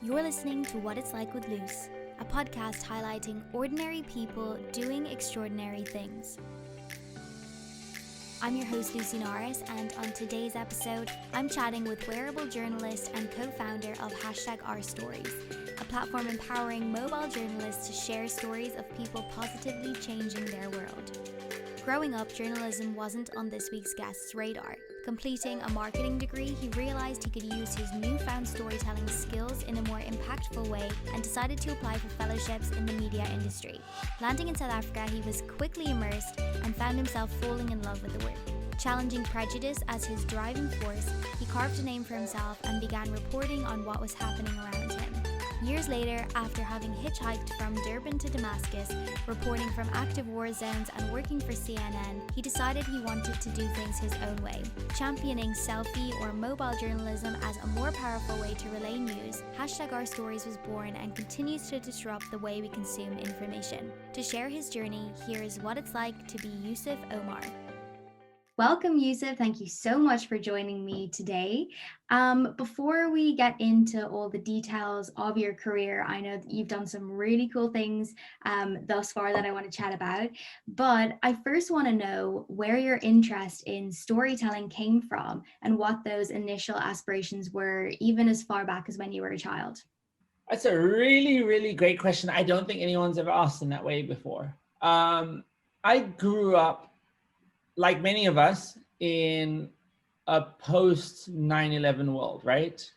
You're listening to What It's Like with Luce, a podcast highlighting ordinary people doing extraordinary things. I'm your host Lucy Norris, and on today's episode, I'm chatting with wearable journalist and co-founder of #OurStories, a platform empowering mobile journalists to share stories of people positively changing their world. Growing up, journalism wasn't on this week's guest's radar. Completing a marketing degree, he realised he could use his newfound storytelling skills in a more impactful way and decided to apply for fellowships in the media industry. Landing in South Africa, he was quickly immersed and found himself falling in love with the work. Challenging prejudice as his driving force, he carved a name for himself and began reporting on what was happening around him. Years later, after having hitch-hiked from Durban to Damascus, reporting from active war zones and working for CNN, he decided he wanted to do things his own way, championing selfie or mobile journalism as a more powerful way to relay news. #OurStories was born and continues to disrupt the way we consume information. To share his journey, here is what it's like to be Yusuf Omar. Welcome, Yusuf. Thank you so much for joining me today. Before we get into all the details of your career, I know that you've done some really cool things thus far that I want to chat about. But I first want to know where your interest in storytelling came from and what those initial aspirations were, even as far back as when you were a child. That's a really, really great question. I don't think anyone's ever asked in that way before. I grew up, like many of us, in a post 9/11 world, right?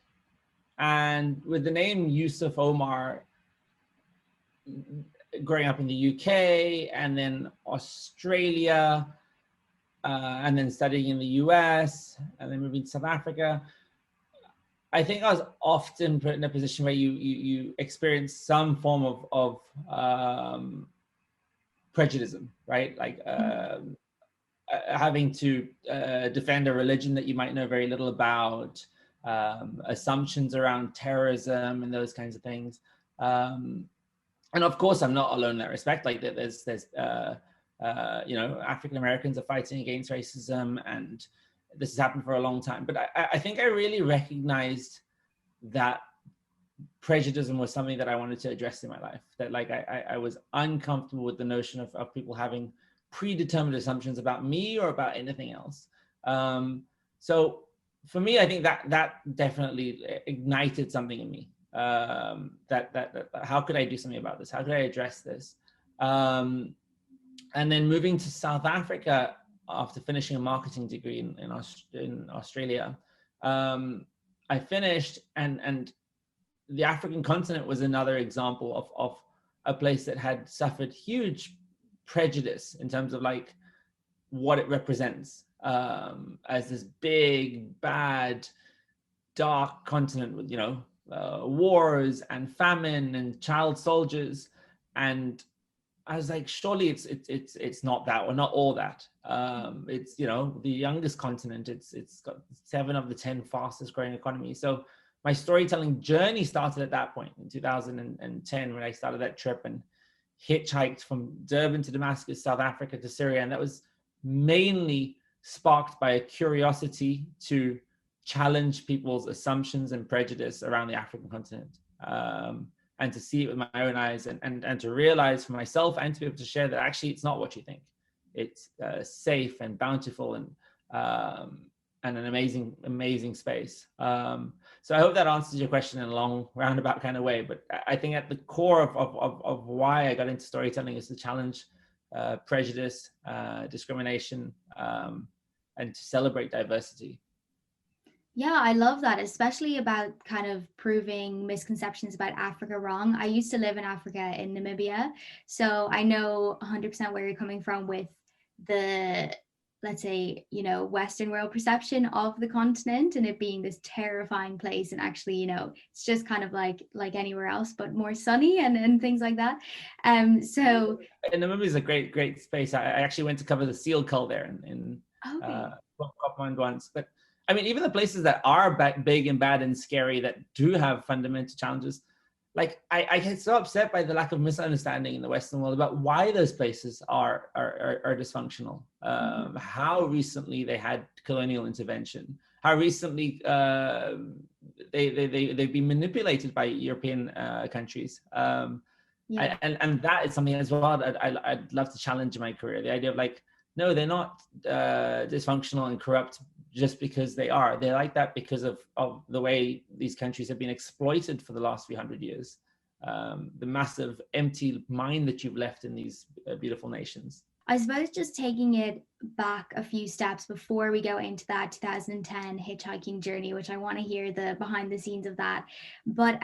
And with the name Yusuf Omar, growing up in the UK and then Australia, and then studying in the US, and then moving to South Africa, I think I was often put in a position where you experience some form of prejudice, right? Like having to defend a religion that you might know very little about, assumptions around terrorism and those kinds of things. And of course, I'm not alone in that respect. Like there's African Americans are fighting against racism, and this has happened for a long time. But I think I really recognized that prejudice was something that I wanted to address in my life. That like I was uncomfortable with the notion of people having predetermined assumptions about me or about anything else. So for me, I think that definitely ignited something in me. That how could I do something about this? How could I address this? And then moving to South Africa after finishing a marketing degree in Australia, I finished, and the African continent was another example of a place that had suffered huge prejudice in terms of like what it represents as this big, bad, dark continent with wars and famine and child soldiers. And I was like, surely it's not that, or not all that. It's the youngest continent. It's got 7 of the 10 fastest growing economies. So my storytelling journey started at that point in 2010 when I started that trip and hitchhiked from Durban to Damascus, South Africa to Syria. And that was mainly sparked by a curiosity to challenge people's assumptions and prejudice around the African continent, and to see it with my own eyes, and to realize for myself and to be able to share that actually it's not what you think. It's safe and bountiful and an amazing space. So I hope that answers your question in a long roundabout kind of way. But I think at the core of why I got into storytelling is to challenge prejudice, discrimination, and to celebrate diversity. Yeah, I love that, especially about kind of proving misconceptions about Africa wrong. I used to live in Africa, in Namibia, so I know 100% where you're coming from with the, let's say, Western world perception of the continent and it being this terrifying place. And actually, it's just kind of like anywhere else, but more sunny and things like that. And Namibia is a great space. I actually went to cover the seal cull there in Copland once. But I mean, even the places that are big and bad and scary that do have fundamental challenges, like I get so upset by the lack of misunderstanding in the Western world about why those places are dysfunctional. How recently they had colonial intervention, how recently they've been manipulated by European countries. Yeah. And that is something as well that I'd love to challenge in my career. The idea of like, no, they're not dysfunctional and corrupt just because they are. They're like that because of the way these countries have been exploited for the last few hundred years. The massive empty mind that you've left in these beautiful nations. I suppose just taking it back a few steps before we go into that 2010 hitchhiking journey, which I want to hear the behind the scenes of that. But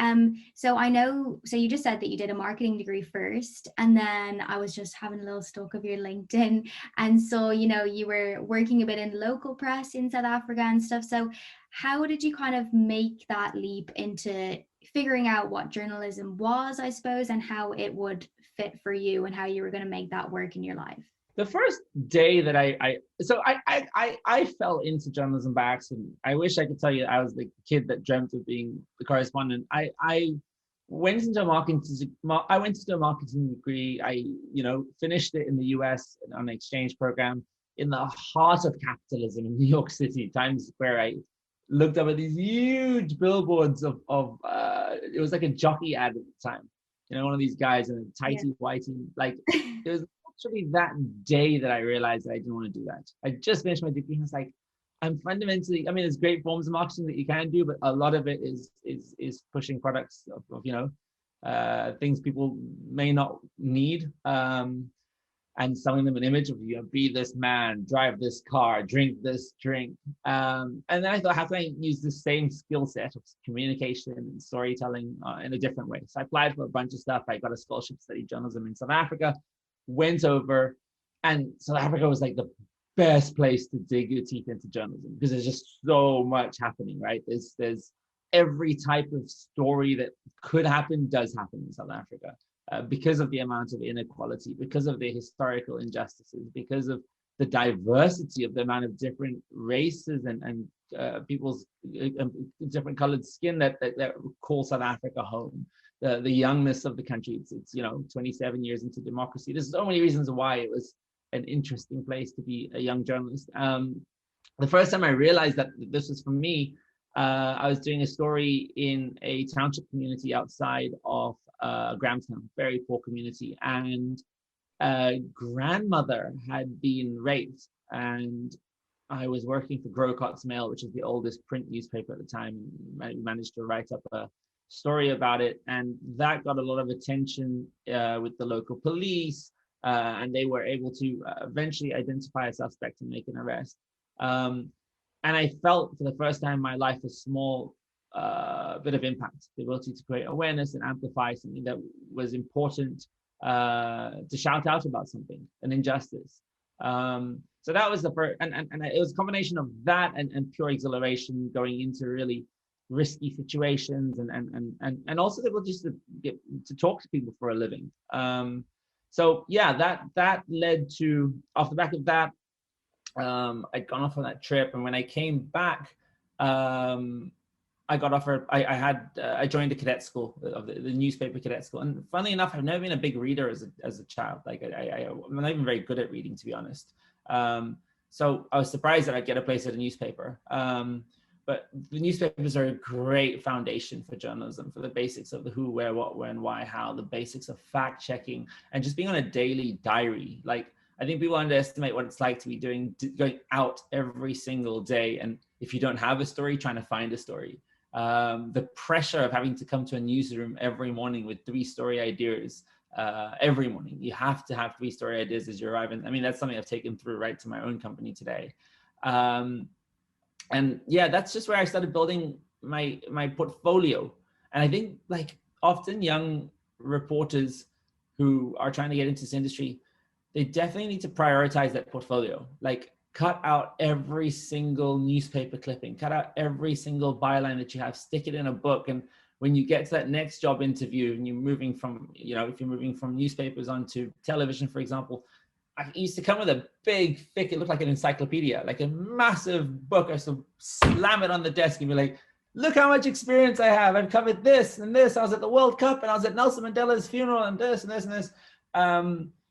so I know, so you just said that you did a marketing degree first, and then I was just having a little stalk of your LinkedIn, and so you were working a bit in local press in South Africa and stuff. So how did you kind of make that leap into figuring out what journalism was, I suppose, and how it would fit for you and how you were going to make that work in your life? The first day that I fell into journalism by accident. I wish I could tell you I was the kid that dreamt of being the correspondent. I went into a marketing degree. I finished it in the US on an exchange program in the heart of capitalism in New York City, Times Square. I looked up at these huge billboards of it was like a jockey ad at the time. One of these guys in a tighty whitey, like it was actually that day that I realized that I didn't want to do that. I just finished my degree and I was like, I'm fundamentally, I mean, there's great forms of marketing that you can do, but a lot of it is pushing products of things people may not need, and selling them an image of, be this man, drive this car, drink this drink. And then I thought, how can I use the same skill set of communication and storytelling in a different way? So I applied for a bunch of stuff. I got a scholarship to study journalism in South Africa, went over, and South Africa was like the best place to dig your teeth into journalism because there's just so much happening, right? There's every type of story that could happen does happen in South Africa. Because of the amount of inequality, because of the historical injustices, because of the diversity of the amount of different races and people's different colored skin that call South Africa home. The youngness of the country, it's 27 years into democracy. There's so many reasons why it was an interesting place to be a young journalist. The first time I realized that this was for me, I was doing a story in a township community outside of Grahamstown, very poor community, and a grandmother had been raped, and I was working for Grocot's Mail, which is the oldest print newspaper at the time. I managed to write up a story about it, and that got a lot of attention with the local police, and they were able to eventually identify a suspect and make an arrest. And I felt for the first time in my life a small bit of impact, the ability to create awareness and amplify something that was important, to shout out about something, an injustice. So that was the first, and it was a combination of that and pure exhilaration going into really risky situations, and also the ability to get to talk to people for a living. So yeah, that led to, off the back of that, I'd gone off on that trip, and when I came back, I got offered. I joined a cadet school, of the newspaper cadet school, and funnily enough, I've never been a big reader as a child. Like I'm not even very good at reading, to be honest. So I was surprised that I'd get a place at a newspaper. But the newspapers are a great foundation for journalism, for the basics of the who, where, what, when, why, how, the basics of fact checking, and just being on a daily diary. Like, I think people underestimate what it's like to be going out every single day, and if you don't have a story, trying to find a story. The pressure of having to come to a newsroom every morning with 3 story ideas. Every morning, you have to have 3 story ideas as you arrive. And I mean, that's something I've taken through right to my own company today. And yeah, that's just where I started building my portfolio. And I think, like, often young reporters who are trying to get into this industry, they definitely need to prioritize that portfolio. Like, cut out every single newspaper clipping, cut out every single byline that you have, stick it in a book. And when you get to that next job interview and you're moving from, if you're moving from newspapers onto television, for example, I used to come with a big, thick, it looked like an encyclopedia, like a massive book. I used to slam it on the desk and be like, look how much experience I have. I've covered this and this. I was at the World Cup and I was at Nelson Mandela's funeral and this and this and this.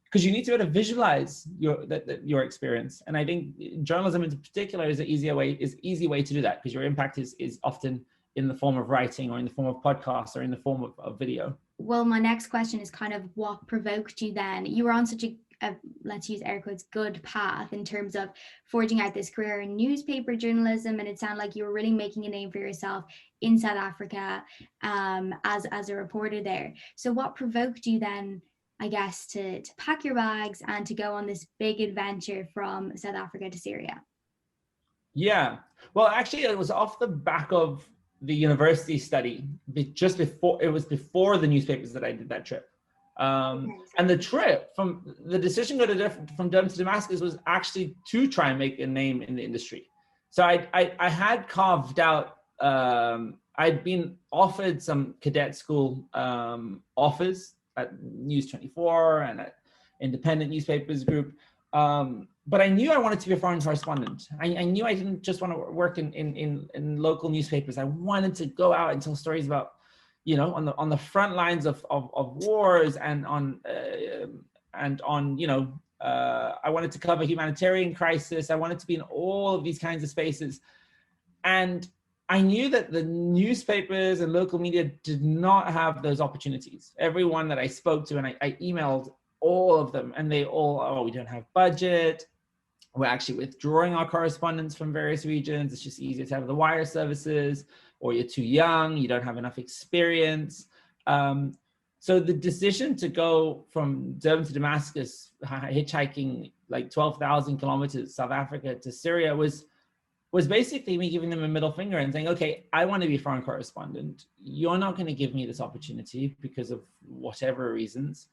Because you need to be able to visualize your experience. And I think journalism in particular is an easy way to do that, because your impact is often in the form of writing or in the form of podcasts or in the form of video. Well, my next question is kind of what provoked you then? You were on such a let's use air quotes, good path in terms of forging out this career in newspaper journalism, and it sounded like you were really making a name for yourself in South Africa as a reporter there. So what provoked you then, I guess, to pack your bags and to go on this big adventure from South Africa to Syria? Yeah, well, actually, it was off the back of the university study, just before the newspapers that I did that trip. And the trip the decision from Durban to Damascus was actually to try and make a name in the industry. So I had carved out, I'd been offered some cadet school offers at News 24 and at independent newspapers group. But I knew I wanted to be a foreign correspondent. I knew I didn't just want to work in local newspapers. I wanted to go out and tell stories about, on the front lines of wars and on I wanted to cover humanitarian crisis. I wanted to be in all of these kinds of spaces. And I knew that the newspapers and local media did not have those opportunities. Everyone that I spoke to, and I emailed all of them, and they all, we don't have budget. We're actually withdrawing our correspondents from various regions. It's just easier to have the wire services, or you're too young, you don't have enough experience. So the decision to go from Durban to Damascus, hitchhiking like 12,000 kilometers, South Africa to Syria, was basically me giving them a middle finger and saying, okay, I want to be a foreign correspondent. You're not going to give me this opportunity because of whatever reasons.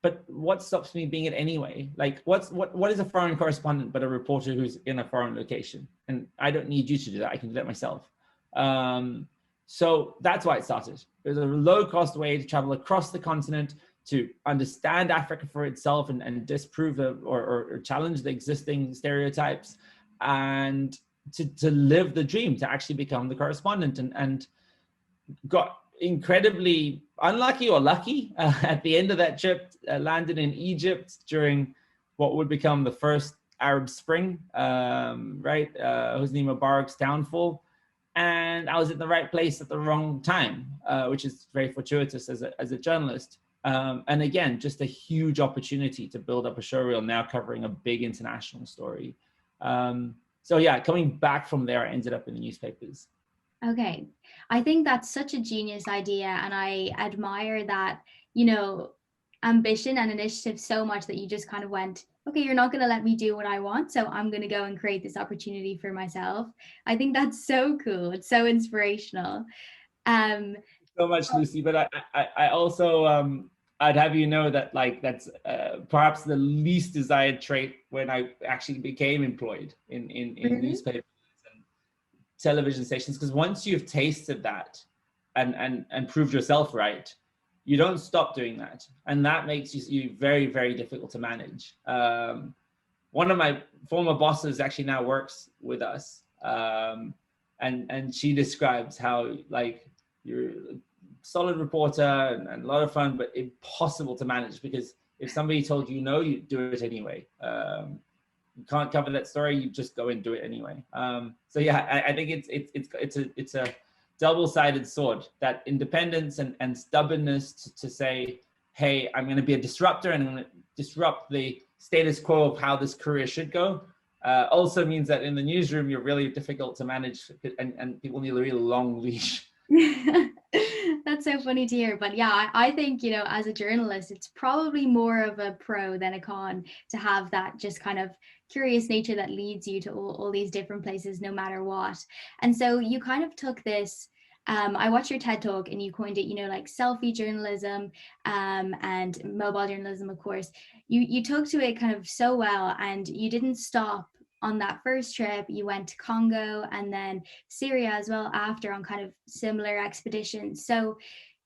But what stops me being it anyway? Like, what is a foreign correspondent but a reporter who's in a foreign location? And I don't need you to do that. I can do that myself. So that's why it started. It was a low-cost way to travel across the continent, to understand Africa for itself and disprove or challenge the existing stereotypes, and to live the dream, to actually become the correspondent, and got incredibly unlucky or lucky at the end of that trip. Landed in Egypt during what would become the first Arab Spring, Hosni Mubarak's downfall, and I was in the right place at the wrong time, which is very fortuitous as a journalist. And again, just a huge opportunity to build up a showreel, now covering a big international story. So yeah, coming back from there, I ended up in the newspapers. Okay. I think that's such a genius idea. And I admire that, ambition and initiative so much that you just kind of went, okay, you're not going to let me do what I want, so I'm going to go and create this opportunity for myself. I think that's so cool. It's so inspirational. So much, Lucy. But I also, I'd have you know that that's perhaps the least desired trait when I actually became employed in Really? newspapers and television stations, because once you've tasted that and proved yourself right, you don't stop doing that, and that makes you very, very difficult to manage. One of my former bosses actually now works with us, and she describes how you're a solid reporter and a lot of fun, but impossible to manage, because if somebody told you no, you do it anyway. You can't cover that story, you just go and do it anyway. So yeah, I think it's a double-sided sword, that independence and stubbornness to say, hey, I'm going to be a disruptor and I'm going to disrupt the status quo of how this career should go. Also means that in the newsroom, you're really difficult to manage, and people need a really long leash. That's so funny to hear. But yeah, I think, as a journalist, it's probably more of a pro than a con to have that just kind of curious nature that leads you to all these different places, no matter what. And so you kind of took this, I watched your TED talk and you coined it, like selfie journalism and mobile journalism, of course. You took to it kind of so well, and you didn't stop on that first trip. You went to Congo and then Syria as well after, on kind of similar expeditions. So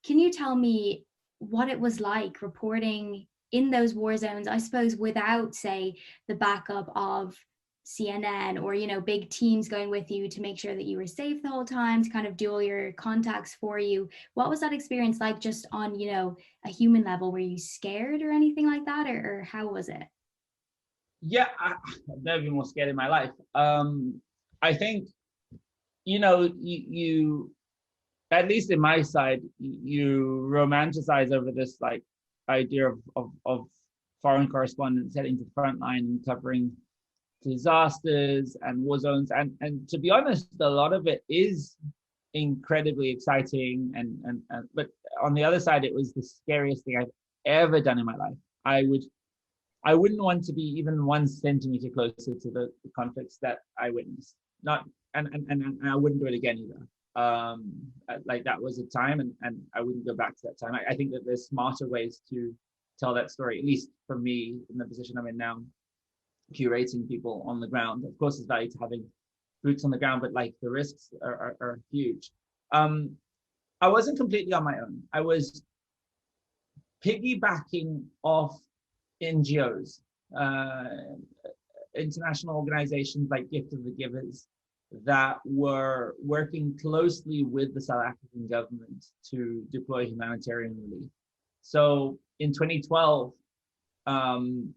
can you tell me what it was like reporting in those war zones, I suppose, without, say, the backup of CNN or, big teams going with you to make sure that you were safe the whole time, to kind of do all your contacts for you? What was that experience like, just on, a human level? Were you scared or anything like that, or how was it? Yeah, I've never been more scared in my life. I think, you at least in my side, you romanticize over this like idea of foreign correspondents heading to the front line and covering disasters and war zones. And to be honest, a lot of it is incredibly exciting. And but on the other side, it was the scariest thing I've ever done in my life. I wouldn't want to be even 1 centimeter closer to the conflicts that I witnessed. Not and I wouldn't do it again either. Like that was a time, and I wouldn't go back to that time. I think that there's smarter ways to tell that story, at least for me in the position I'm in now, curating people on the ground. Of course, there's value to having boots on the ground, but like the risks are huge. I wasn't completely on my own. I was piggybacking off NGOs, international organizations like Gift of the Givers, that were working closely with the South African government to deploy humanitarian relief. So in 2012, an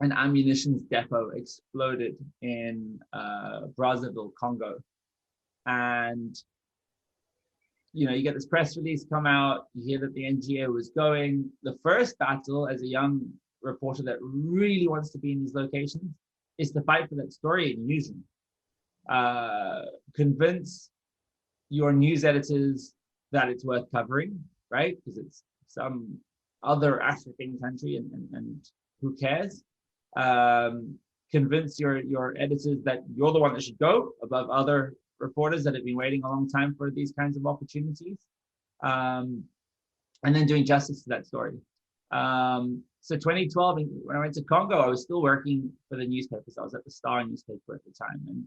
ammunition depot exploded in Brazzaville, Congo. And, you know, you get this press release come out, you hear that the NGO was going. The first battle as a young reporter that really wants to be in these locations is to fight for that story in the newsroom. Convince your news editors that it's worth covering, right? Because it's some other African country and who cares? Convince your editors that you're the one that should go above other reporters that have been waiting a long time for these kinds of opportunities. And then doing justice to that story. So 2012, when I went to Congo, I was still working for the newspapers. I was at the Star newspaper at the time. And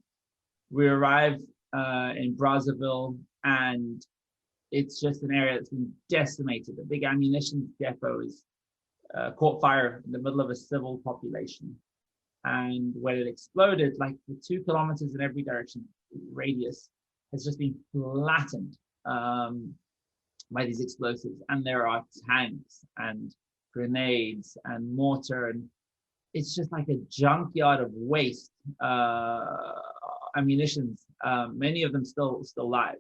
we arrived in Brazzaville, and it's just an area that's been decimated. A big ammunition depot is caught fire in the middle of a civil population. And when it exploded, like the 2 kilometers in every direction radius has just been flattened by these explosives. And there are tanks and grenades and mortar, and it's just like a junkyard of waste ammunitions, many of them still live.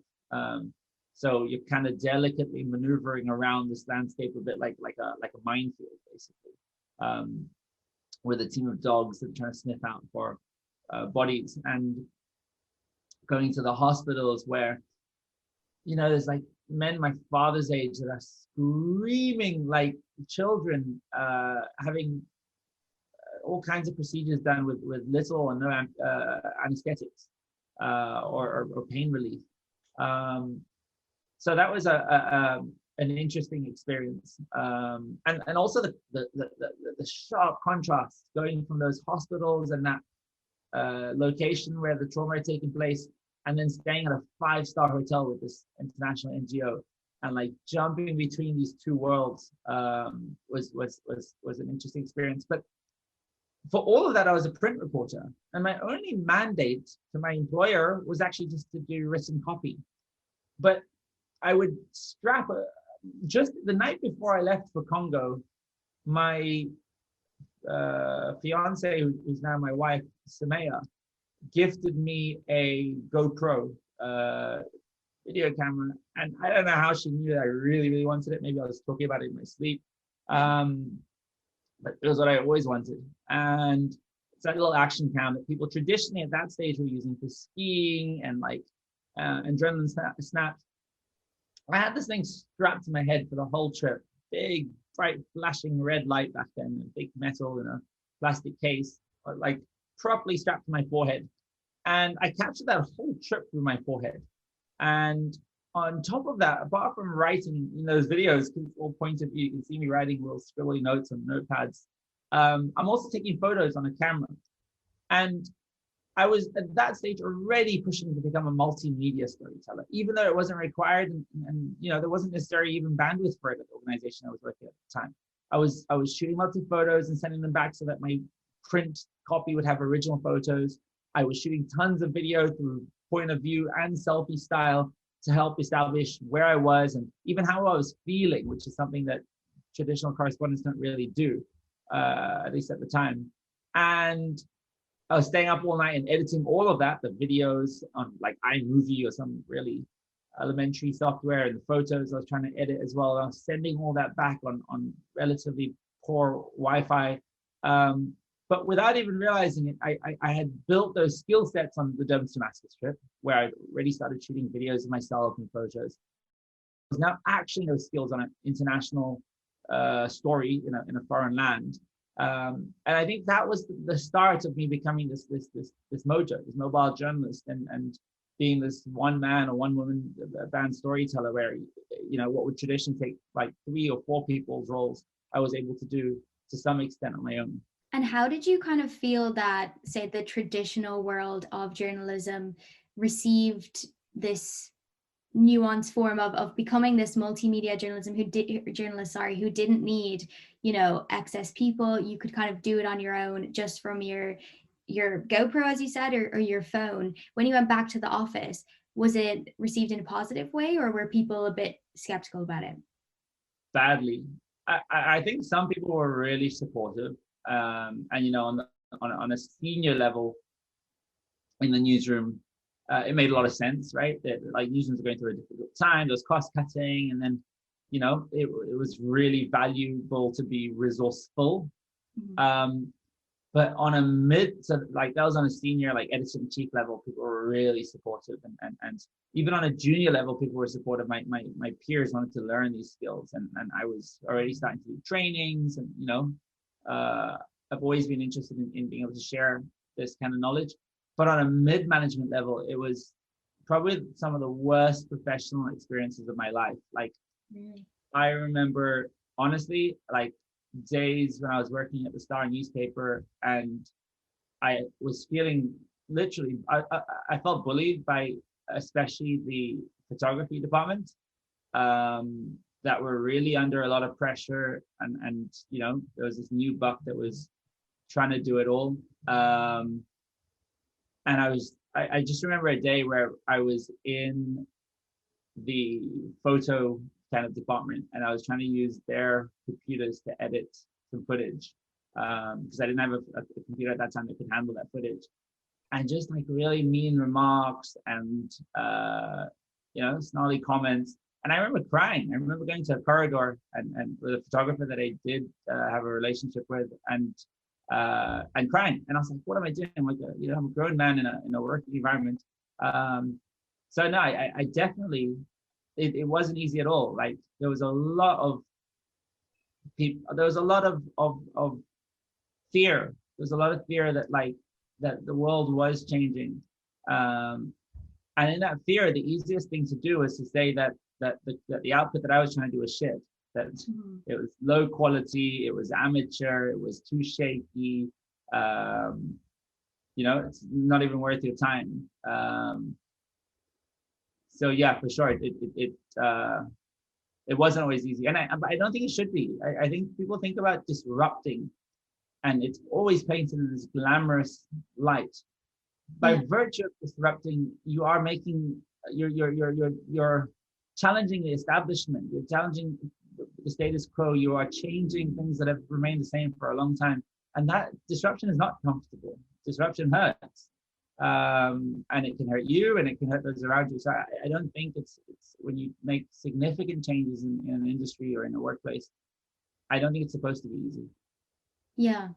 So you're kind of delicately maneuvering around this landscape a bit like a minefield, basically, with a team of dogs that are trying to sniff out for bodies, and going to the hospitals where, you know, there's like men my father's age that are screaming like children, having all kinds of procedures done with little or no anesthetics or pain relief. So that was an interesting experience, and also the sharp contrast going from those hospitals and that location where the trauma had taken place, and then staying at a 5-star hotel with this international NGO, and like jumping between these two worlds was an interesting experience. But for all of that, I was a print reporter, and my only mandate to my employer was actually just to do written copy. But I would strap just the night before I left for Congo, my fiance, who's now my wife, Samaya, gifted me a GoPro video camera, and I don't know how she knew that I really, really wanted it. Maybe I was talking about it in my sleep, but it was what I always wanted. And it's that little action cam that people traditionally at that stage were using for skiing and like adrenaline snaps. I had this thing strapped to my head for the whole trip. Big, bright, flashing red light back then, a big metal in a plastic case, like properly strapped to my forehead. And I captured that whole trip through my forehead. And on top of that, apart from writing in those videos, all point of view, you can see me writing little scribbly notes on notepads. I'm also taking photos on a camera. And I was at that stage already pushing to become a multimedia storyteller, even though it wasn't required, and you know, there wasn't necessarily even bandwidth for it at the organization I was working at the time. I was shooting lots of photos and sending them back so that my print copy would have original photos. I was shooting tons of video through point of view and selfie style to help establish where I was and even how I was feeling, which is something that traditional correspondents don't really do, at least at the time. And I was staying up all night and editing all of that, the videos on like iMovie or some really elementary software, and the photos I was trying to edit as well. I was sending all that back on relatively poor Wi-Fi. But without even realizing it, I had built those skill sets on the Durban to Damascus trip, where I'd already started shooting videos of myself and photos. I was now actioning those skills on an international story in a foreign land. And I think that was the start of me becoming this mojo, this mobile journalist, and being this one man or one woman band storyteller, where what would traditionally take like 3 or 4 people's roles, I was able to do to some extent on my own. And how did you kind of feel that, say, the traditional world of journalism received this nuanced form of becoming this multimedia journalism who didn't need excess people? You could kind of do it on your own, just from your GoPro, as you said, or your phone. When you went back to the office, was it received in a positive way, or were people a bit skeptical about it? Sadly, I think some people were really supportive, and on a senior level in the newsroom, it made a lot of sense, right? That like newsrooms are going through a difficult time, there's cost cutting, and then it was really valuable to be resourceful. Mm-hmm. But on that was on a senior, like editor-in-chief level, people were really supportive, and even on a junior level, people were supportive. My peers wanted to learn these skills, and I was already starting to do trainings, and I've always been interested in being able to share this kind of knowledge. But on a mid-management level, it was probably some of the worst professional experiences of my life. Like, really? I remember, honestly, like days when I was working at the Star newspaper, and I was feeling literally, I felt bullied by especially the photography department, that were really under a lot of pressure, and there was this new buck that was trying to do it all. And I just remember a day where I was in the photo kind of department, and I was trying to use their computers to edit some footage, because I didn't have a computer at that time that could handle that footage, and just like really mean remarks and snarly comments. And I remember crying. I remember going to a corridor and with a photographer that I did have a relationship with, and crying. And I was like, what am I doing? I'm like, I'm a grown man in a working environment. So no, I definitely, it wasn't easy at all. Like there was a lot of people, there was a lot of fear. There was a lot of fear that the world was changing. And in that fear, the easiest thing to do is to say that the output that I was trying to do was shit. That it was low quality, it was amateur, it was too shaky, it's not even worth your time. So yeah, for sure, it wasn't always easy, and I don't think it should be. I think people think about disrupting, and it's always painted in this glamorous light. By virtue of disrupting, you are making you're challenging the establishment. You're challenging the status quo. You are changing things that have remained the same for a long time, and that disruption is not comfortable. Disruption hurts, and it can hurt you, and it can hurt those around you. So I don't think it's when you make significant changes in an industry or in a workplace, I don't think it's supposed to be easy. Yeah,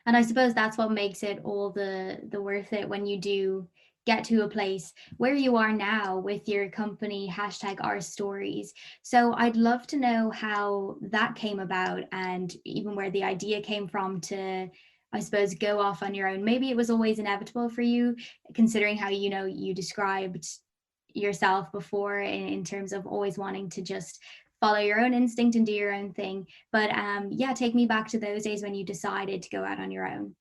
and I suppose that's what makes it all the worth it when you do get to a place where you are now with your company #OurStories. So I'd love to know how that came about, and even where the idea came from to, I suppose, go off on your own. Maybe it was always inevitable for you, considering how you described yourself before in terms of always wanting to just follow your own instinct and do your own thing. But take me back to those days when you decided to go out on your own.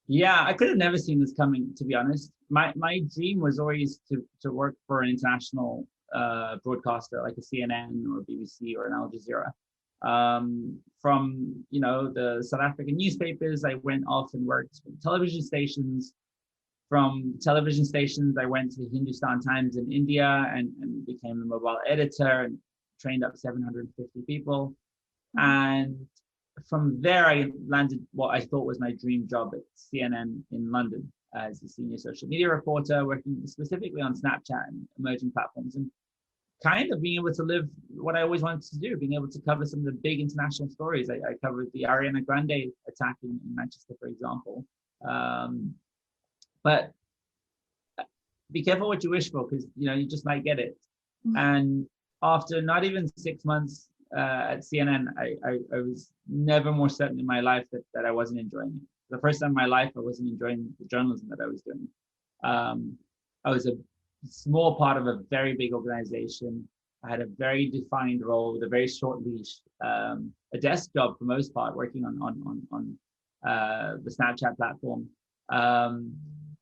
Yeah, I could have never seen this coming, to be honest. My dream was always to work for an international broadcaster like a CNN or BBC or an Al Jazeera. From the South African newspapers, I went off and worked with television stations. From television stations, I went to the Hindustan Times in India and became a mobile editor and trained up 750 people. And from there, I landed what I thought was my dream job at CNN in London. as a senior social media reporter, working specifically on Snapchat and emerging platforms, and kind of being able to live what I always wanted to do, being able to cover some of the big international stories. I covered the Ariana Grande attack in Manchester, for example. But be careful what you wish for, because you just might get it. And after not even 6 months at CNN, I was never more certain in my life that I wasn't enjoying it. The first time in my life I wasn't enjoying the journalism that I was doing. I was a small part of a very big organization. I had a very defined role with a very short leash, a desk job for most part, working on the Snapchat platform.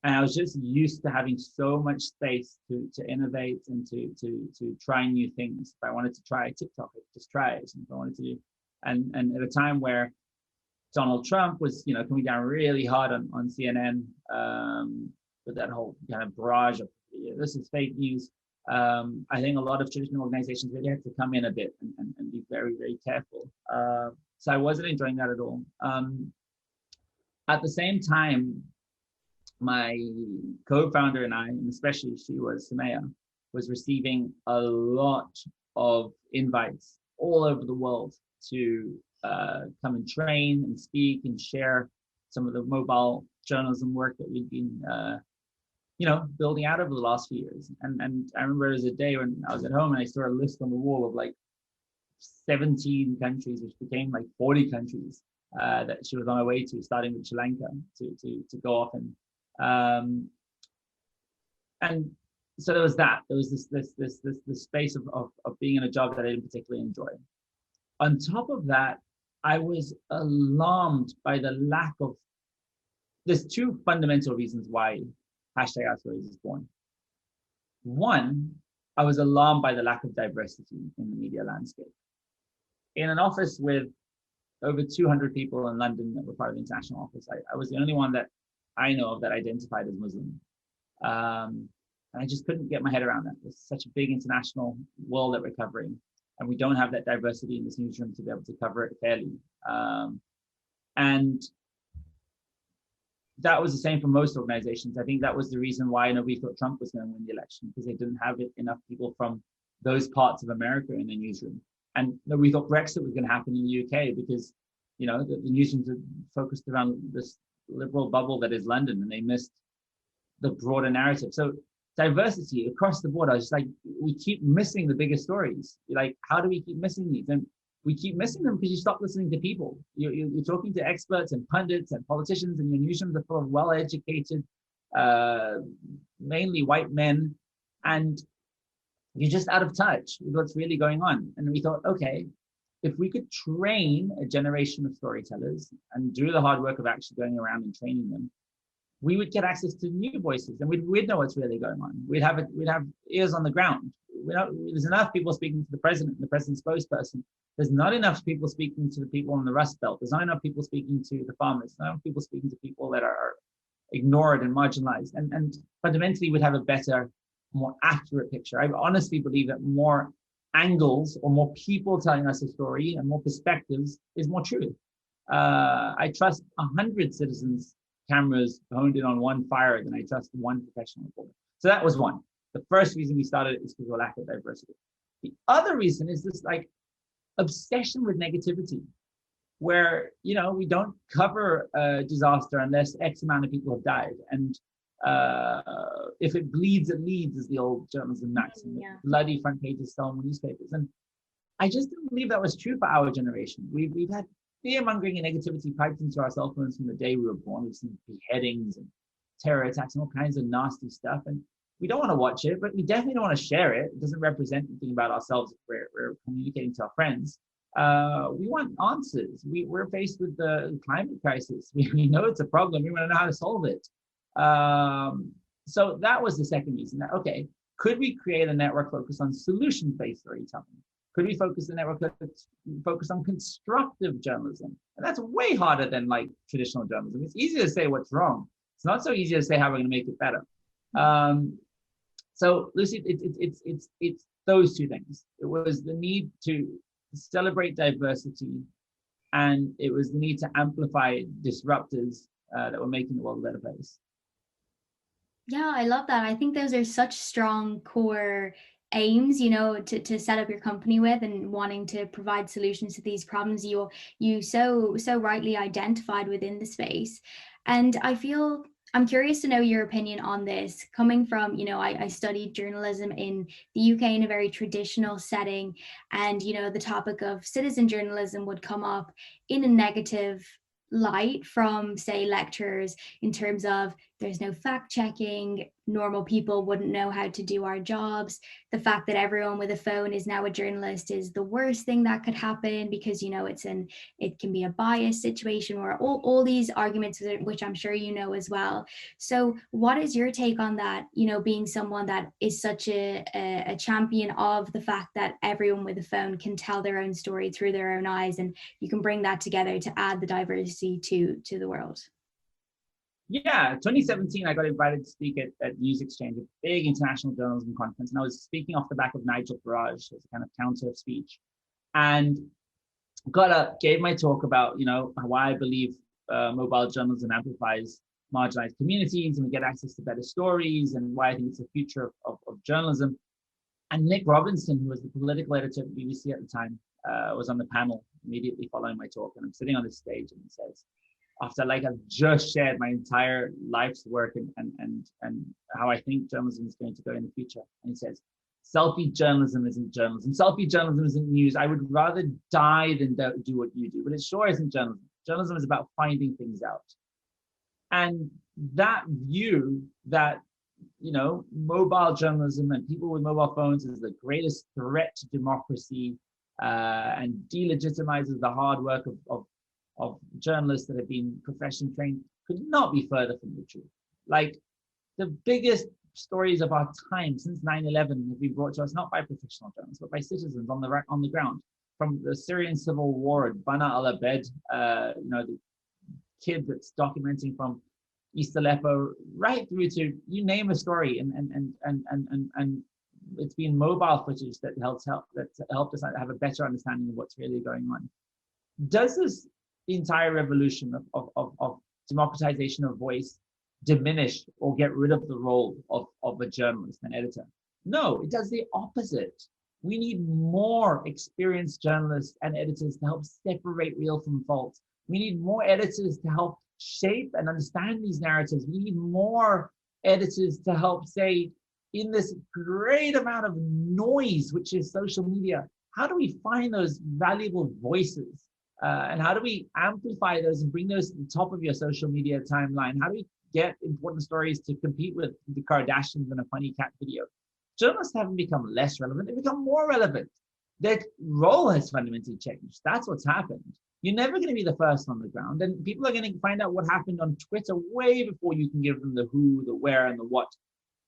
And I was just used to having so much space to innovate and to try new things. If I wanted to try TikTok, I could just try it. If I wanted to, and at a time where Donald Trump was, coming down really hard on CNN with that whole kind of barrage of this is fake news. I think a lot of traditional organizations really had to come in a bit and be very, very careful. So I wasn't enjoying that at all. At the same time, my co-founder and I, and especially she was Sumaya, was receiving a lot of invites all over the world to come and train and speak and share some of the mobile journalism work that we'd been building out over the last few years. And I remember there was a day when I was at home and I saw a list on the wall of like 17 countries, which became like 40 countries that she was on her way to, starting with Sri Lanka, to go off and so there was that. There was this space of being in a job that I didn't particularly enjoy. On top of that, I was alarmed by the lack of. There's two fundamental reasons why #OurStories is born. One, I was alarmed by the lack of diversity in the media landscape. In an office with over 200 people in London that were part of the international office, I was the only one that I know of that identified as Muslim. And I just couldn't get my head around that. It's such a big international world that we're covering, and we don't have that diversity in this newsroom to be able to cover it fairly. And that was the same for most organizations. I think that was the reason why nobody thought Trump was going to win the election, because they didn't have enough people from those parts of America in the newsroom. And nobody thought Brexit was going to happen in the UK, because the newsrooms are focused around this liberal bubble that is London, and they missed the broader narrative. So diversity across the board, I was just like, we keep missing the bigger stories. Like, how do we keep missing these? And we keep missing them because you stop listening to people. You're talking to experts and pundits and politicians, and your newsrooms are full of well-educated, mainly white men, and you're just out of touch with what's really going on. And we thought, okay, if we could train a generation of storytellers and do the hard work of actually going around and training them, we would get access to new voices, and we'd know what's really going on. We'd have ears on the ground. There's enough people speaking to the president and the president's spokesperson. There's not enough people speaking to the people in the Rust Belt. There's not enough people speaking to the farmers. There's not enough people speaking to people that are ignored and marginalized. And fundamentally, we'd have a better, more accurate picture. I honestly believe that more angles or more people telling us a story and more perspectives is more truth. I trust 100 citizens' cameras honed in on one fire than I trust one professional reporter. So that was one. The first reason we started is because of lack of diversity. The other reason is this obsession with negativity, where we don't cover a disaster unless X amount of people have died, and if it bleeds, it leads, is the old journalism maxim. Yeah. Bloody front pages sell newspapers, and I just didn't believe that was true for our generation. We've had fear-mongering and negativity piped into our cell phones from the day we were born. We've seen beheadings and terror attacks and all kinds of nasty stuff, and we don't want to watch it, but we definitely don't want to share it. It doesn't represent anything about ourselves if we're communicating to our friends. We want answers. We're faced with the climate crisis. We know it's a problem. We want to know how to solve it. So that was the second reason. That, okay, could we create a network focused on solution-based storytelling? Could we focus the network focused on constructive journalism? And that's way harder than traditional journalism. It's easy to say what's wrong. It's not so easy to say how we're going to make it better. So Lucy, it's those two things. It was the need to celebrate diversity, and it was the need to amplify disruptors that were making the world a better place. Yeah, I love that. I think those are such strong core aims, you know, to set up your company with, and wanting to provide solutions to these problems you so rightly identified within the space. And I feel I'm curious to know your opinion on this. Coming from, you know, I studied journalism in the UK in a very traditional setting, and you know, the topic of citizen journalism would come up in a negative light from, say, lecturers, in terms of there's no fact checking, normal people wouldn't know how to do our jobs, the fact that everyone with a phone is now a journalist is the worst thing that could happen, because you know it can be a bias situation, or all these arguments, which I'm sure you know as well. So what is your take on that, you know, being someone that is such a champion of the fact that everyone with a phone can tell their own story through their own eyes, and you can bring that together to add the diversity to the world? Yeah, 2017, I got invited to speak at News Exchange, a big international journalism conference, and I was speaking off the back of Nigel Farage as a kind of counter speech, and got up, gave my talk about, you know, why I believe mobile journalism amplifies marginalized communities and we get access to better stories, and why I think it's the future of journalism. And Nick Robinson, who was the political editor at the BBC at the time, was on the panel immediately following my talk, and I'm sitting on this stage, and he says, after like I've just shared my entire life's work and how I think journalism is going to go in the future. And he says, selfie journalism isn't journalism. Selfie journalism isn't news. I would rather die than do what you do. But it sure isn't journalism. Journalism is about finding things out. And that view that, you know, mobile journalism and people with mobile phones is the greatest threat to democracy, and delegitimizes the hard work of journalists that have been profession trained, could not be further from the truth. Like, the biggest stories of our time since 9/11 have been brought to us not by professional journalists, but by citizens on the ground. From the Syrian civil war at Bana al-Abed, you know, the kid that's documenting from East Aleppo, right through to you name a story, and it's been mobile footage that helped us have a better understanding of what's really going on. Does this entire revolution of democratization of voice diminish or get rid of the role of a journalist and editor? No, it does the opposite. We need more experienced journalists and editors to help separate real from false. We need more editors to help shape and understand these narratives. We need more editors to help say, in this great amount of noise, which is social media, how do we find those valuable voices? And how do we amplify those and bring those to the top of your social media timeline? How do we get important stories to compete with the Kardashians in a funny cat video? Journalists haven't become less relevant, they've become more relevant. Their role has fundamentally changed. That's what's happened. You're never going to be the first on the ground, and people are going to find out what happened on Twitter way before you can give them the who, the where, and the what.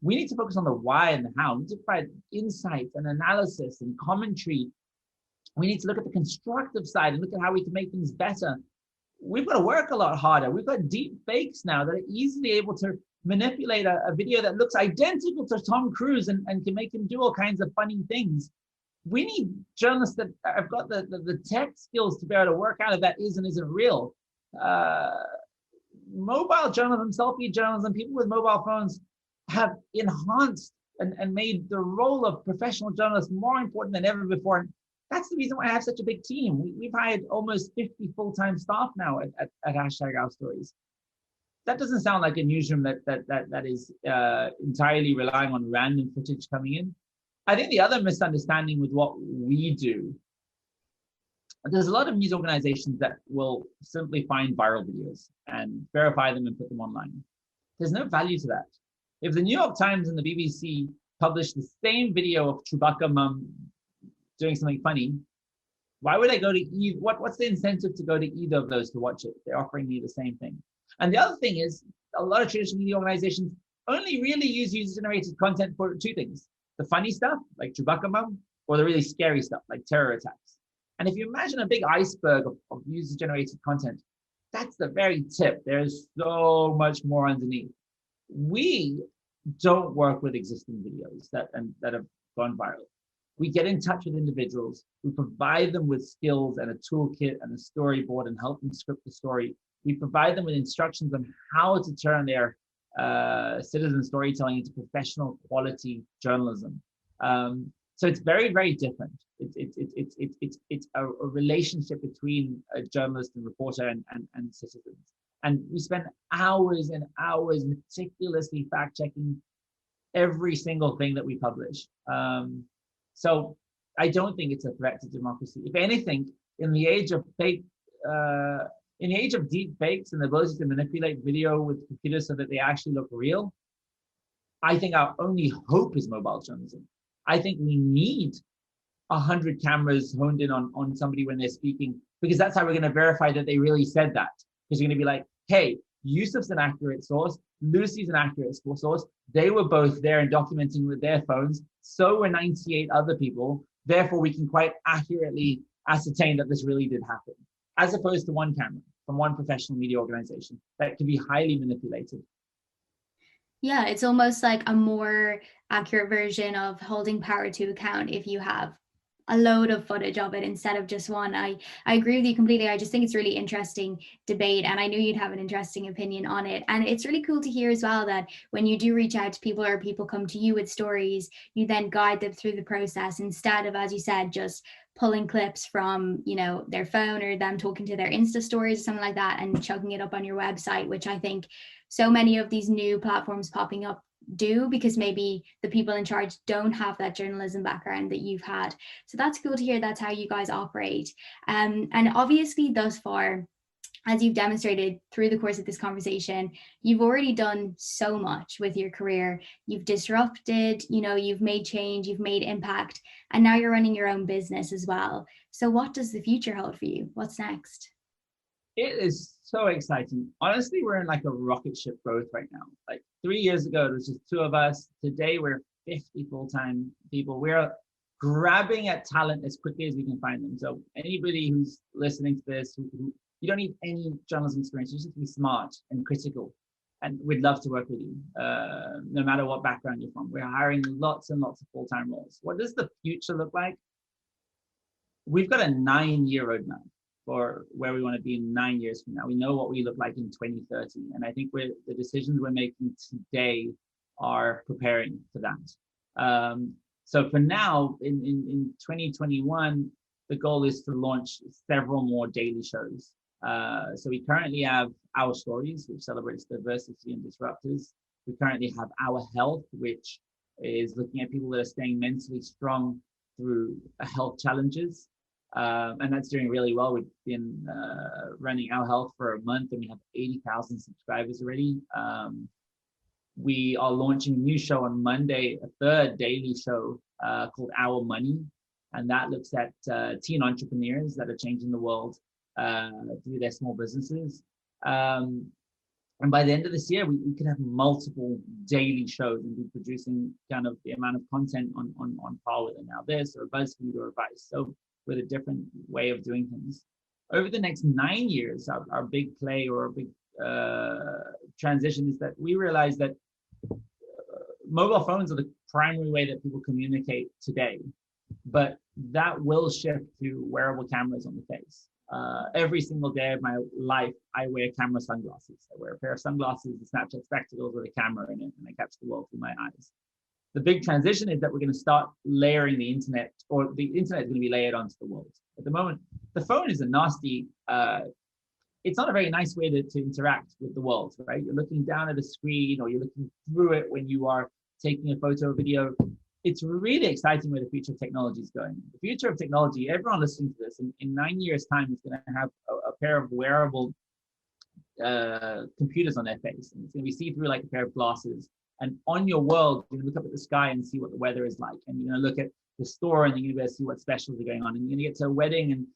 We need to focus on the why and the how. We need to provide insight and analysis and commentary. We need to look at the constructive side and look at how we can make things better. We've got to work a lot harder. We've got deep fakes now that are easily able to manipulate a video that looks identical to Tom Cruise and can make him do all kinds of funny things. We need journalists that have got the tech skills to be able to work out if that is and isn't real. Mobile journalism, selfie journalism, people with mobile phones have enhanced and made the role of professional journalists more important than ever before. And that's the reason why I have such a big team. We've hired almost 50 full-time staff now at Hashtag Our Stories. That doesn't sound like a newsroom that is entirely relying on random footage coming in. I think the other misunderstanding with what we do, there's a lot of news organizations that will simply find viral videos and verify them and put them online. There's no value to that. If the New York Times and the BBC publish the same video of Chewbacca mum doing something funny, why would I go to either? What's the incentive to go to either of those to watch it? They're offering me the same thing. And the other thing is, a lot of traditional media organizations only really use user-generated content for two things: the funny stuff, like Chewbacca mum, or the really scary stuff, like terror attacks. And if you imagine a big iceberg of user-generated content, that's the very tip. There's so much more underneath. We don't work with existing videos that have gone viral. We get in touch with individuals. We provide them with skills and a toolkit and a storyboard and help them script the story. We provide them with instructions on how to turn their citizen storytelling into professional quality journalism. So it's very, very different. It's a relationship between a journalist and reporter and citizens. And we spend hours and hours meticulously fact checking every single thing that we publish. So I don't think it's a threat to democracy. If anything, in the age of in the age of deep fakes and the ability to manipulate video with computers so that they actually look real, I think our only hope is mobile journalism. I think we need 100 cameras honed in on somebody when they're speaking, because that's how we're going to verify that they really said that. Because you're going to be like, hey, Yusuf's an accurate source, Lucy's an accurate source. They were both there and documenting with their phones. So were 98 other people. Therefore, we can quite accurately ascertain that this really did happen, as opposed to one camera from one professional media organization that can be highly manipulated. Yeah, it's almost like a more accurate version of holding power to account if you have a load of footage of it instead of just one. I agree with you completely. I just think it's really interesting debate, and I knew you'd have an interesting opinion on it. And it's really cool to hear as well that when you do reach out to people or people come to you with stories, you then guide them through the process instead of, as you said, just pulling clips from, you know, their phone or them talking to their Insta stories or something like that and chucking it up on your website, which I think so many of these new platforms popping up do, because maybe the people in charge don't have that journalism background that you've had. So that's cool to hear that's how you guys operate. And obviously thus far, as you've demonstrated through the course of this conversation, you've already done so much with your career. You've disrupted, you know, you've made change, you've made impact, and now you're running your own business as well. So what does the future hold for you? What's next? It is so exciting. Honestly, we're in like a rocket ship growth right now. Like 3 years ago, it was just two of us. Today, we're 50 full-time people. We're grabbing at talent as quickly as we can find them. So anybody who's listening to this, you don't need any journalism experience. You just have to be smart and critical. And we'd love to work with you, no matter what background you're from. We're hiring lots and lots of full-time roles. What does the future look like? We've got a 9-year roadmap for where we want to be in 9 years from now. We know what we look like in 2030. And I think the decisions we're making today are preparing for that. So for now, in 2021, the goal is to launch several more daily shows. So we currently have Our Stories, which celebrates diversity and disruptors. We currently have Our Health, which is looking at people that are staying mentally strong through health challenges. And that's doing really well. We've been running Our Health for a month, and we have 80,000 subscribers already. We are launching a new show on Monday, a third daily show called Our Money. And that looks at teen entrepreneurs that are changing the world through their small businesses. And by the end of this year, we could have multiple daily shows and be producing kind of the amount of content on par with Now This or BuzzFeed or Vice. So with a different way of doing things. Over the next 9 years, our big play or big transition is that we realize that mobile phones are the primary way that people communicate today, but that will shift to wearable cameras on the face. Every single day of my life, I wear camera sunglasses. I wear a pair of sunglasses, the Snapchat spectacles with a camera in it, and I catch the world through my eyes. The big transition is that we're going to start layering the internet, or the internet is going to be layered onto the world. At the moment, the phone is a nasty, it's not a very nice way to interact with the world, right? You're looking down at a screen or you're looking through it when you are taking a photo or video. It's really exciting where the future of technology is going. The future of technology, everyone listening to this, in 9 years' time, is going to have a pair of wearable computers on their face. And it's going to be see-through like a pair of glasses. And on your world, you're going to look up at the sky and see what the weather is like. And you're going to look at the store and you're going to be able to see what specials are going on. And you're going to get to a wedding and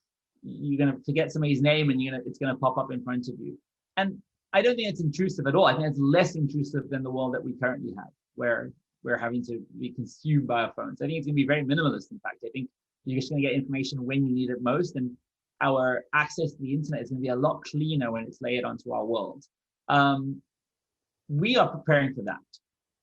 you're going to forget somebody's name and it's going to pop up in front of you. And I don't think it's intrusive at all. I think it's less intrusive than the world that we currently have, where we're having to be consumed by our phones. I think it's going to be very minimalist, in fact. I think you're just going to get information when you need it most. And our access to the internet is going to be a lot cleaner when it's layered onto our world. We are preparing for that.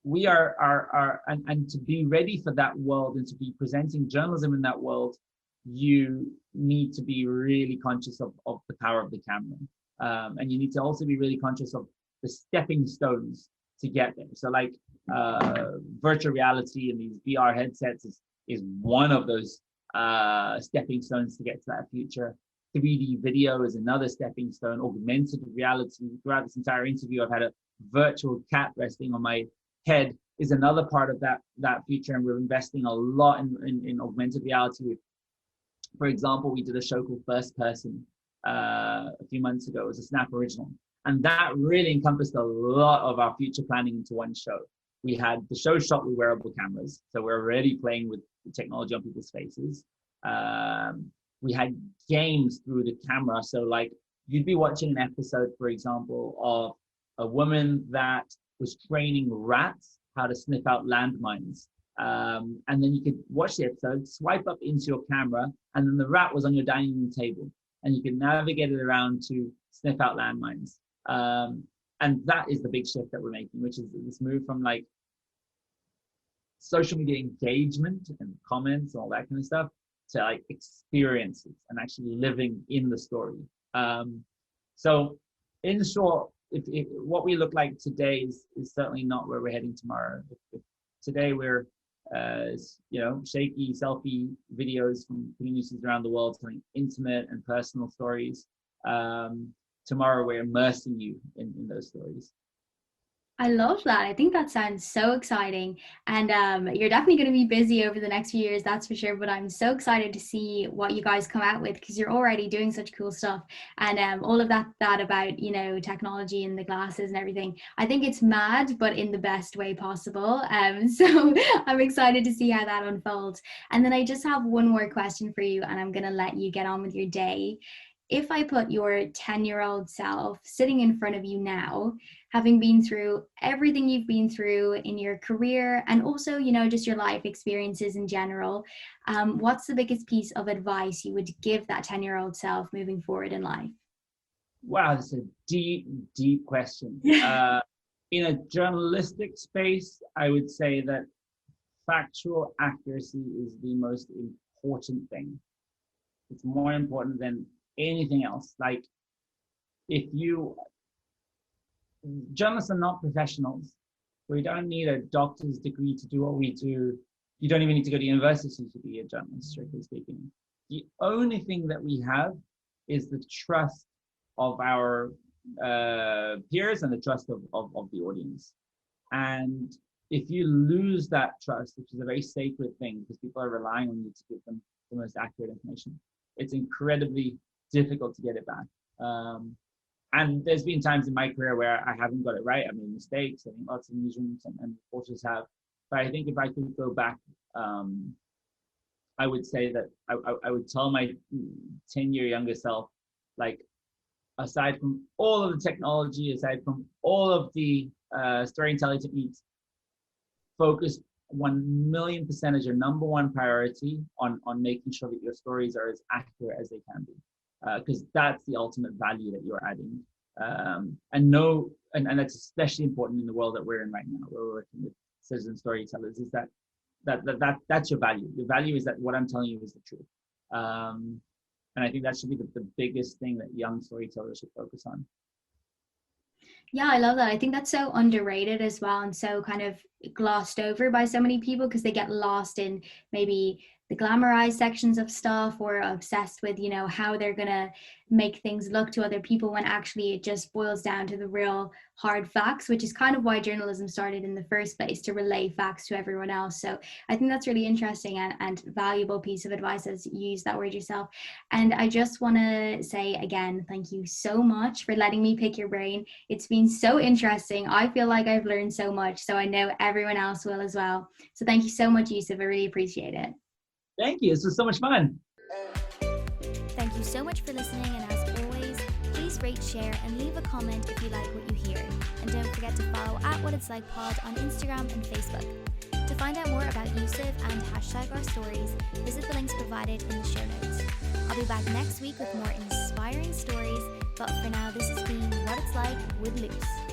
We are and to be ready for that world and to be presenting journalism in that world, you need to be really conscious of the power of the camera. And you need to also be really conscious of the stepping stones to get there. So like virtual reality and these VR headsets is one of those stepping stones to get to that future. 3D video is another stepping stone. Augmented reality. Throughout this entire interview, I've had a virtual cat resting on my head is another part of that future, and we're investing a lot in augmented reality. For example, we did a show called First Person a few months ago. It was a Snap original, and that really encompassed a lot of our future planning into one show. We had the show shot with wearable cameras, so we're already playing with the technology on people's faces. We had games through the camera, so like you'd be watching an episode, for example, of a woman that was training rats how to sniff out landmines. And then you could watch the episode, swipe up into your camera, and then the rat was on your dining room table, and you could navigate it around to sniff out landmines. And that is the big shift that we're making, which is this move from like social media engagement and comments and all that kind of stuff to like experiences and actually living in the story. So in short, if what we look like today is certainly not where we're heading tomorrow. If today we're shaky selfie videos from communities around the world telling intimate and personal stories, tomorrow we're immersing you in those stories. I love that. I think that sounds so exciting. And you're definitely going to be busy over the next few years, that's for sure. But I'm so excited to see what you guys come out with, because you're already doing such cool stuff. And all of that about, technology and the glasses and everything. I think it's mad, but in the best way possible. So I'm excited to see how that unfolds. And then I just have one more question for you, and I'm going to let you get on with your day. If I put your 10-year-old self sitting in front of you now, having been through everything you've been through in your career and also, just your life experiences in general, what's the biggest piece of advice you would give that 10-year-old self moving forward in life? Wow, that's a deep, deep question. In a journalistic space, I would say that factual accuracy is the most important thing. It's more important than anything else. Like, journalists are not professionals. We don't need a doctor's degree to do what we do. You don't even need to go to university to be a journalist, strictly speaking. The only thing that we have is the trust of our peers and the trust of the audience. And if you lose that trust, which is a very sacred thing because people are relying on you to give them the most accurate information, it's incredibly difficult to get it back. And there's been times in my career where I haven't got it right. I made mistakes. I think lots of newsrooms and reporters have. But I think if I could go back, I would say that I would tell my 10-year younger self, like, aside from all of the technology, aside from all of the storytelling techniques, focus 1,000,000% as your number one priority on making sure that your stories are as accurate as they can be. Because that's the ultimate value that you're adding. And that's especially important in the world that we're in right now, where we're working with citizen storytellers, is that's your value. Your value is that what I'm telling you is the truth. And I think that should be the biggest thing that young storytellers should focus on. Yeah, I love that. I think that's so underrated as well, and so kind of glossed over by so many people because they get lost in maybe the glamorized sections of stuff or obsessed with, how they're going to make things look to other people, when actually it just boils down to the real hard facts, which is kind of why journalism started in the first place, to relay facts to everyone else. So I think that's really interesting and valuable piece of advice, as you use that word yourself. And I just want to say again, thank you so much for letting me pick your brain. It's been so interesting. I feel like I've learned so much, so I know everyone else will as well. So thank you so much, Yusuf. I really appreciate it. Thank you. This was so much fun. Thank you so much for listening, and as always, please rate, share, and leave a comment if you like what you hear. And don't forget to follow @WhatIt'sLikePod on Instagram and Facebook. To find out more about Yusuf and #OurStories, visit the links provided in the show notes. I'll be back next week with more inspiring stories, but for now, this has been What It's Like with Luce.